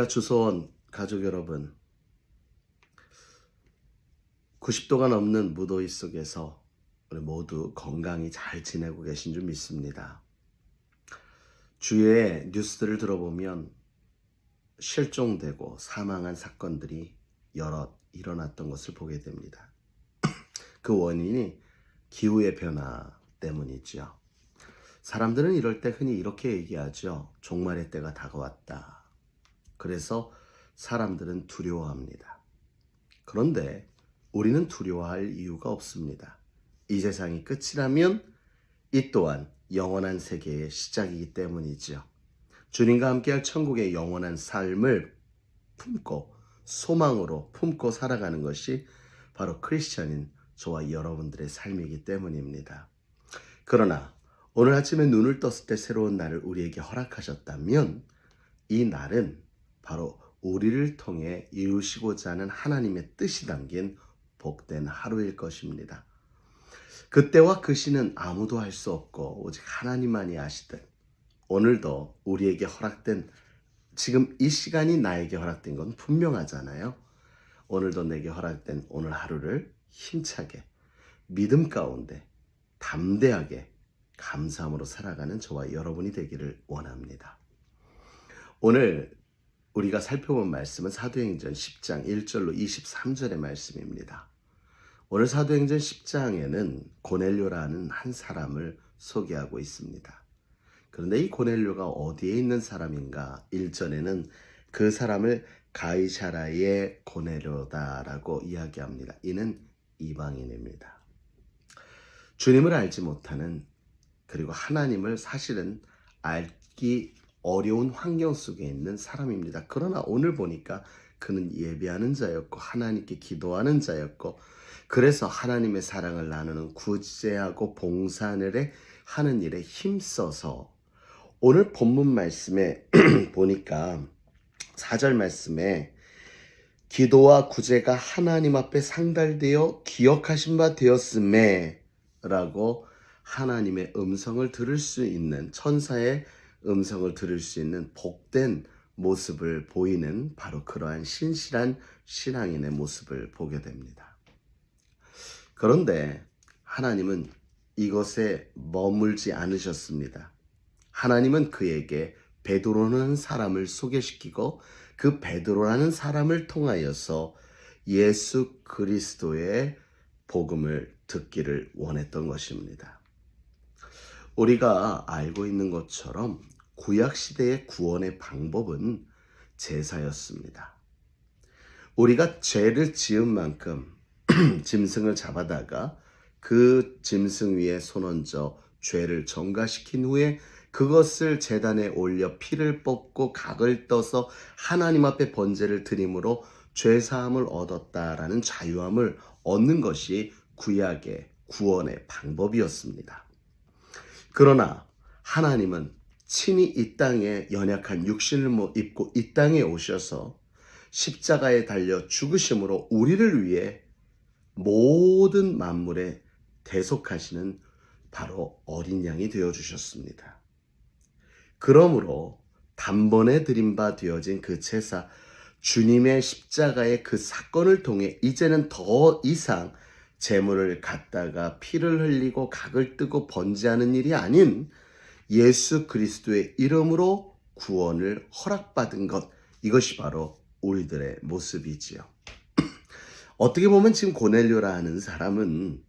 할렐루야 주소원 가족 여러분, 90도가 넘는 무더위 속에서 우리 모두 건강히 잘 지내고 계신 줄 믿습니다. 주위의 뉴스들을 들어보면 실종되고 사망한 사건들이 여럿 일어났던 것을 보게 됩니다. 그 원인이 기후의 변화 때문이죠. 사람들은 이럴 때 흔히 이렇게 얘기하죠. 종말의 때가 다가왔다. 그래서 사람들은 두려워합니다. 그런데 우리는 두려워할 이유가 없습니다. 이 세상이 끝이라면 이 또한 영원한 세계의 시작이기 때문이죠. 주님과 함께할 천국의 영원한 삶을 품고 소망으로 품고 살아가는 것이 바로 크리스천인 저와 여러분들의 삶이기 때문입니다. 그러나 오늘 아침에 눈을 떴을 때 새로운 날을 우리에게 허락하셨다면 이 날은 바로 우리를 통해 이루시고자 하는 하나님의 뜻이 담긴 복된 하루일 것입니다. 그때와 그 시는 아무도 알 수 없고 오직 하나님만이 아시듯 오늘도 우리에게 허락된, 지금 이 시간이 나에게 허락된 건 분명하잖아요. 오늘도 내게 허락된 오늘 하루를 힘차게 믿음 가운데 담대하게 감사함으로 살아가는 저와 여러분이 되기를 원합니다. 오늘 우리가 살펴본 말씀은 사도행전 10장 1절로 23절의 말씀입니다. 오늘 사도행전 10장에는 고넬료라는 한 사람을 소개하고 있습니다. 그런데 이 고넬료가 어디에 있는 사람인가? 1절에는 그 사람을 가이사라의 고넬료다라고 이야기합니다. 이는 이방인입니다. 주님을 알지 못하는, 그리고 하나님을 사실은 알기 어려운 환경 속에 있는 사람입니다. 그러나 오늘 보니까 그는 예배하는 자였고 하나님께 기도하는 자였고, 그래서 하나님의 사랑을 나누는 구제하고 봉사를 하는 일에 힘써서 오늘 본문 말씀에 보니까 4절 말씀에 기도와 구제가 하나님 앞에 상달되어 기억하신 바 되었음에 라고 하나님의 음성을 들을 수 있는, 천사의 음성을 들을 수 있는 복된 모습을 보이는 바로 그러한 신실한 신앙인의 모습을 보게 됩니다. 그런데 하나님은 이것에 머물지 않으셨습니다. 하나님은 그에게 베드로라는 사람을 소개시키고 그 베드로라는 사람을 통하여서 예수 그리스도의 복음을 듣기를 원했던 것입니다. 우리가 알고 있는 것처럼 구약시대의 구원의 방법은 제사였습니다. 우리가 죄를 지은 만큼 짐승을 잡아다가 그 짐승 위에 손 얹어 죄를 전가시킨 후에 그것을 제단에 올려 피를 뽑고 각을 떠서 하나님 앞에 번제를 드림으로 죄사함을 얻었다라는 자유함을 얻는 것이 구약의 구원의 방법이었습니다. 그러나 하나님은 친히 이 땅에 연약한 육신을 입고 이 땅에 오셔서 십자가에 달려 죽으심으로 우리를 위해 모든 만물에 대속하시는 바로 어린 양이 되어주셨습니다. 그러므로 단번에 드린 바 되어진 그 제사, 주님의 십자가의 그 사건을 통해 이제는 더 이상 제물을 갖다가 피를 흘리고 각을 뜨고 번제하는 일이 아닌 예수 그리스도의 이름으로 구원을 허락받은 것, 이것이 바로 우리들의 모습이지요. 어떻게 보면 지금 고넬료라 하는 사람은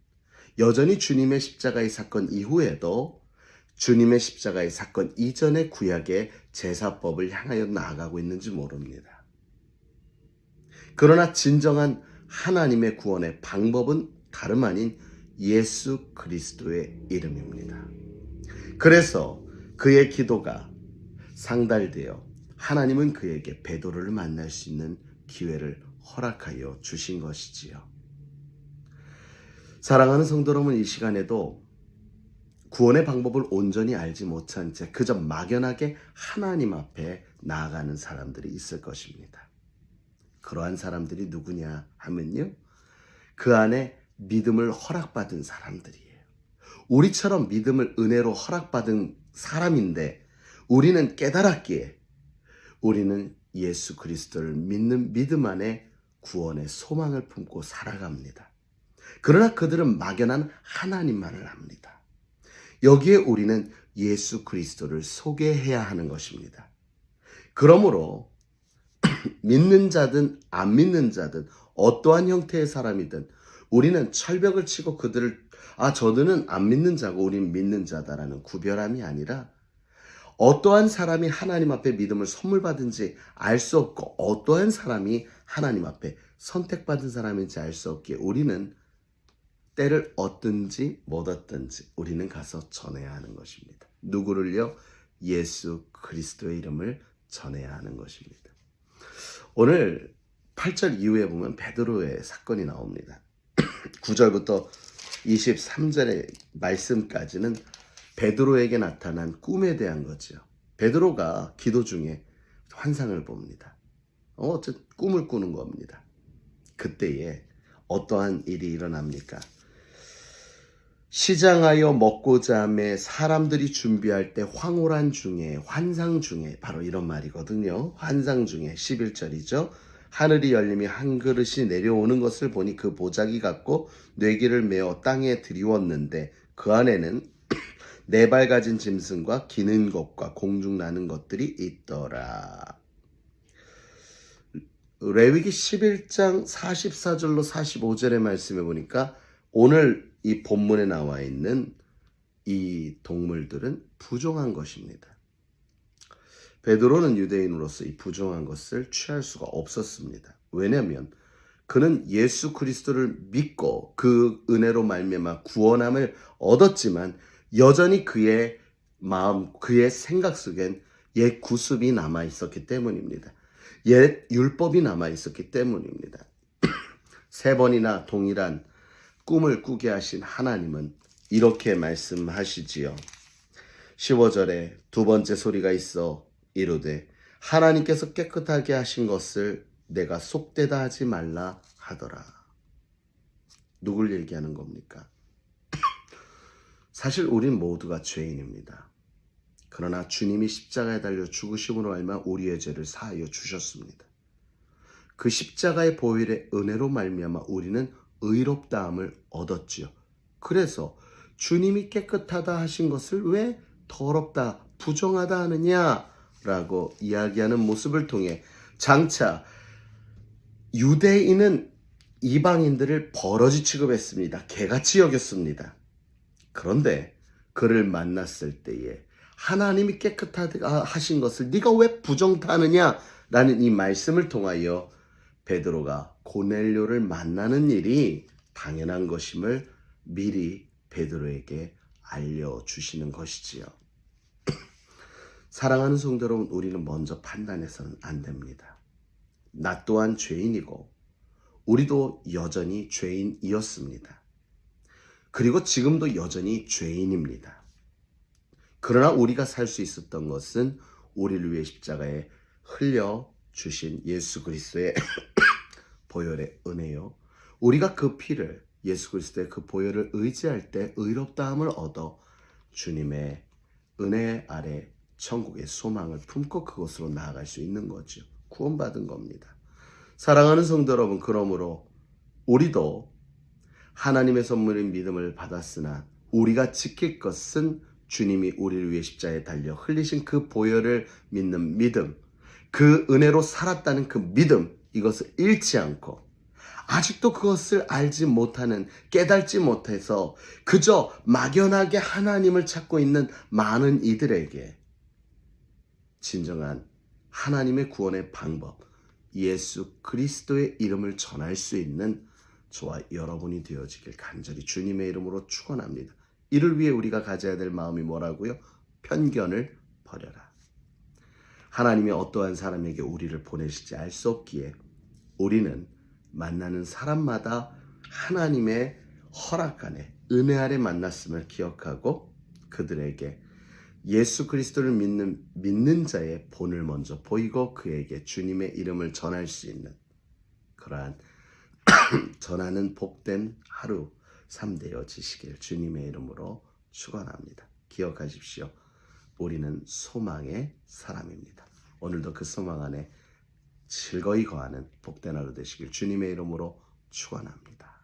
여전히 주님의 십자가의 사건 이후에도 주님의 십자가의 사건 이전의 구약의 제사법을 향하여 나아가고 있는지 모릅니다. 그러나 진정한 하나님의 구원의 방법은 다름 아닌 예수 그리스도의 이름입니다. 그래서 그의 기도가 상달되어 하나님은 그에게 베드로를 만날 수 있는 기회를 허락하여 주신 것이지요. 사랑하는 성도 여러분, 이 시간에도 구원의 방법을 온전히 알지 못한 채 그저 막연하게 하나님 앞에 나아가는 사람들이 있을 것입니다. 그러한 사람들이 누구냐 하면요, 그 안에 믿음을 허락받은 사람들이에요. 우리처럼 믿음을 은혜로 허락받은 사람인데 우리는 깨달았기에 우리는 예수 그리스도를 믿는 믿음 안에 구원의 소망을 품고 살아갑니다. 그러나 그들은 막연한 하나님만을 압니다. 여기에 우리는 예수 그리스도를 소개해야 하는 것입니다. 그러므로 믿는 자든 안 믿는 자든 어떠한 형태의 사람이든 우리는 철벽을 치고 그들을 저들은 안 믿는 자고 우리는 믿는 자다라는 구별함이 아니라 어떠한 사람이 하나님 앞에 믿음을 선물 받은지 알 수 없고 어떠한 사람이 하나님 앞에 선택받은 사람인지 알 수 없기에 우리는 때를 얻든지 못 얻든지 우리는 가서 전해야 하는 것입니다. 누구를요? 예수 그리스도의 이름을 전해야 하는 것입니다. 오늘 8절 이후에 보면 베드로의 사건이 나옵니다. 9절부터 23절의 말씀까지는 베드로에게 나타난 꿈에 대한 거죠. 베드로가 기도 중에 환상을 봅니다. 어쨌든 꿈을 꾸는 겁니다. 그때에 어떠한 일이 일어납니까? 시장하여 먹고자 하며 사람들이 준비할 때 황홀한 중에 환상 중에 바로 이런 말이거든요. 환상 중에 11절이죠. 하늘이 열림이 한 그릇이 내려오는 것을 보니 그 보자기 같고 뇌기를 메어 땅에 들이웠는데 그 안에는 네 발 가진 짐승과 기는 것과 공중 나는 것들이 있더라. 레위기 11장 44절로 45절의 말씀에 보니까 오늘 이 본문에 나와 있는 이 동물들은 부정한 것입니다. 베드로는 유대인으로서 이 부정한 것을 취할 수가 없었습니다. 왜냐하면 그는 예수 그리스도를 믿고 그 은혜로 말미암아 구원함을 얻었지만 여전히 그의 마음, 그의 생각 속엔 옛 구습이 남아 있었기 때문입니다. 옛 율법이 남아 있었기 때문입니다. 세 번이나 동일한 꿈을 꾸게 하신 하나님은 이렇게 말씀하시지요. 15절에 두 번째 소리가 있어 이르되 하나님께서 깨끗하게 하신 것을 내가 속되다 하지 말라 하더라. 누굴 얘기하는 겁니까? 사실 우린 모두가 죄인입니다. 그러나 주님이 십자가에 달려 죽으심으로 말미암아 우리의 죄를 사하여 주셨습니다. 그 십자가의 보혈의 은혜로 말미암아 우리는 의롭다함을 얻었지요. 그래서 주님이 깨끗하다 하신 것을 왜 더럽다, 부정하다 하느냐라고 이야기하는 모습을 통해 장차 유대인은 이방인들을 버러지 취급했습니다. 개같이 여겼습니다. 그런데 그를 만났을 때에 하나님이 깨끗하다 하신 것을 네가 왜 부정타느냐라는 이 말씀을 통하여 베드로가 고넬료를 만나는 일이 당연한 것임을 미리 베드로에게 알려주시는 것이지요. 사랑하는 성도 여러분, 우리는 먼저 판단해서는 안 됩니다. 나 또한 죄인이고 우리도 여전히 죄인이었습니다. 그리고 지금도 여전히 죄인입니다. 그러나 우리가 살 수 있었던 것은 우리를 위해 십자가에 흘려주신 예수 그리스도의 보혈의 은혜요. 우리가 그 피를 예수 그리스도의 그 보혈을 의지할 때 의롭다함을 얻어 주님의 은혜 아래 천국의 소망을 품고 그곳으로 나아갈 수 있는 거죠. 구원받은 겁니다. 사랑하는 성도 여러분, 그러므로 우리도 하나님의 선물인 믿음을 받았으나 우리가 지킬 것은 주님이 우리를 위해 십자가에 달려 흘리신 그 보혈을 믿는 믿음, 그 은혜로 살았다는 그 믿음, 이것을 잃지 않고 아직도 그것을 알지 못하는, 깨닫지 못해서 그저 막연하게 하나님을 찾고 있는 많은 이들에게 진정한 하나님의 구원의 방법, 예수 그리스도의 이름을 전할 수 있는 저와 여러분이 되어지길 간절히 주님의 이름으로 축원합니다. 이를 위해 우리가 가져야 될 마음이 뭐라고요? 편견을 버려라. 하나님이 어떠한 사람에게 우리를 보내실지 알 수 없기에 우리는 만나는 사람마다 하나님의 허락 안에 은혜 아래 만났음을 기억하고 그들에게 예수 그리스도를 믿는 자의 본을 먼저 보이고 그에게 주님의 이름을 전할 수 있는 그러한 전하는 복된 하루 삶 되어지시길 주님의 이름으로 축원합니다. 기억하십시오. 우리는 소망의 사람입니다. 오늘도 그 소망 안에 즐거이 거하는 복된 하루 되시길 주님의 이름으로 축원합니다.